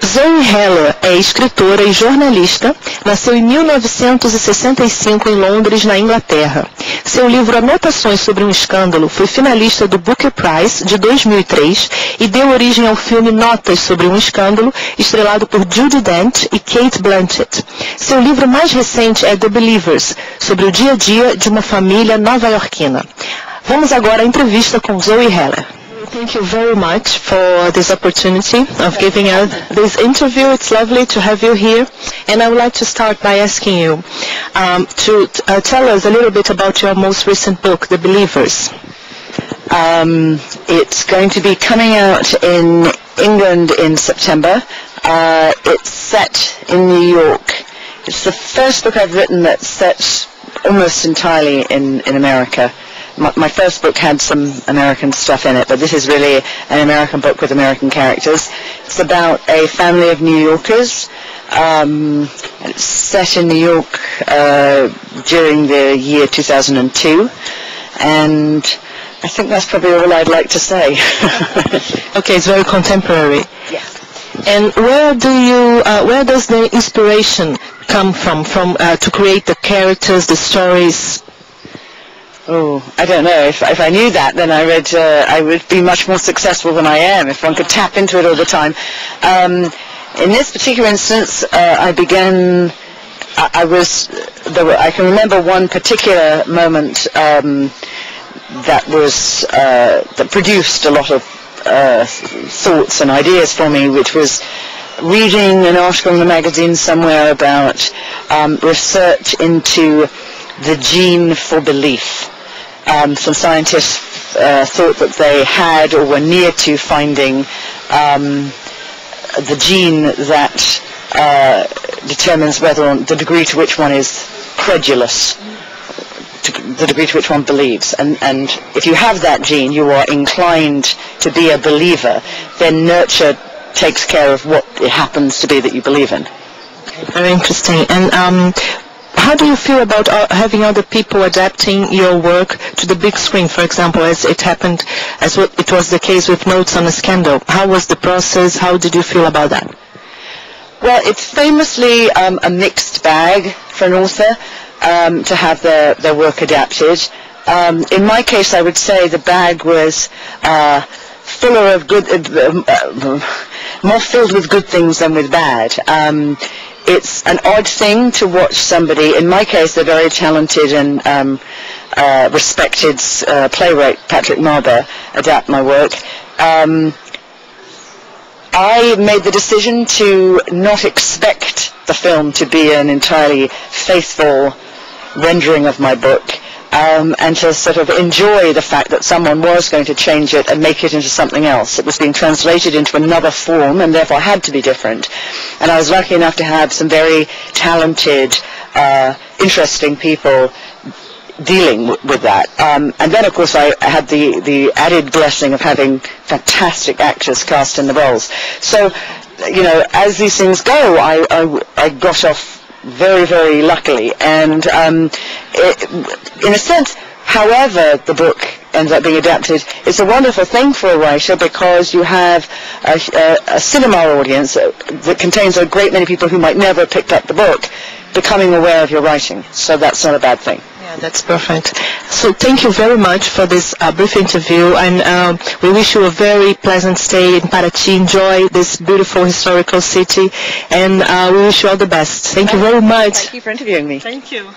Zoë Heller é escritora e jornalista, nasceu em 1965 em Londres, na Inglaterra. Seu livro Anotações sobre um Escândalo foi finalista do Booker Prize de 2003 e deu origem ao filme Notas sobre um Escândalo, estrelado por Judi Dench e Cate Blanchett. Seu livro mais recente é The Believers, sobre o dia a dia de uma família nova-iorquina. Vamos agora à entrevista com Zoë Heller. Thank you very much for this opportunity of giving us this interview. It's lovely to have you here. And I would like to start by asking you to tell us a little bit about your most recent book, The Believers. It's going to be coming out in England in September. It's set in New York. It's the first book I've written that's set almost entirely in America. My first book had some American stuff in it, but this is really an American book with American characters. It's about a family of New Yorkers. It's set in New York during the year 2002, and I think that's probably all I'd like to say. Okay, it's very contemporary. Yes. And where does the inspiration come from to create the characters, the stories? Oh, I don't know. If I knew that, then I would be much more successful than I am, if one could tap into it all the time. In this particular instance, I can remember one particular moment that produced a lot of thoughts and ideas for me, which was reading an article in a magazine somewhere about research into the gene for belief. Some scientists thought that they had or were near to finding the gene that determines the degree to which one is credulous, the degree to which one believes. And if you have that gene, you are inclined to be a believer. Then nurture takes care of what it happens to be that you believe in. Very interesting. And how do you feel about having other people adapting your work to the big screen, for example, as it was the case with Notes on a Scandal? How was the process? How did you feel about that? Well, it's famously a mixed bag for an author to have their work adapted. In my case, I would say the bag was fuller of more filled with good things than with bad. It's an odd thing to watch somebody, in my case, a very talented and respected playwright, Patrick Marber, adapt my work. I made the decision to not expect the film to be an entirely faithful rendering of my book, and to sort of enjoy the fact that someone was going to change it and make it into something else. It was being translated into another form and therefore had to be different. And I was lucky enough to have some very talented, interesting people dealing with that. And then, of course, I had the added blessing of having fantastic actors cast in the roles. So, you know, as these things go, I got off very, very luckily. And in a sense, however the book ends up being adapted, it's a wonderful thing for a writer, because you have a cinema audience that contains a great many people who might never have picked up the book becoming aware of your writing. So that's not a bad thing. Yeah, that's perfect. So thank you very much for this brief interview, and we wish you a very pleasant stay in Paraty. Enjoy this beautiful historical city, and we wish you all the best. Thank you very much. Thank you for interviewing me. Thank you.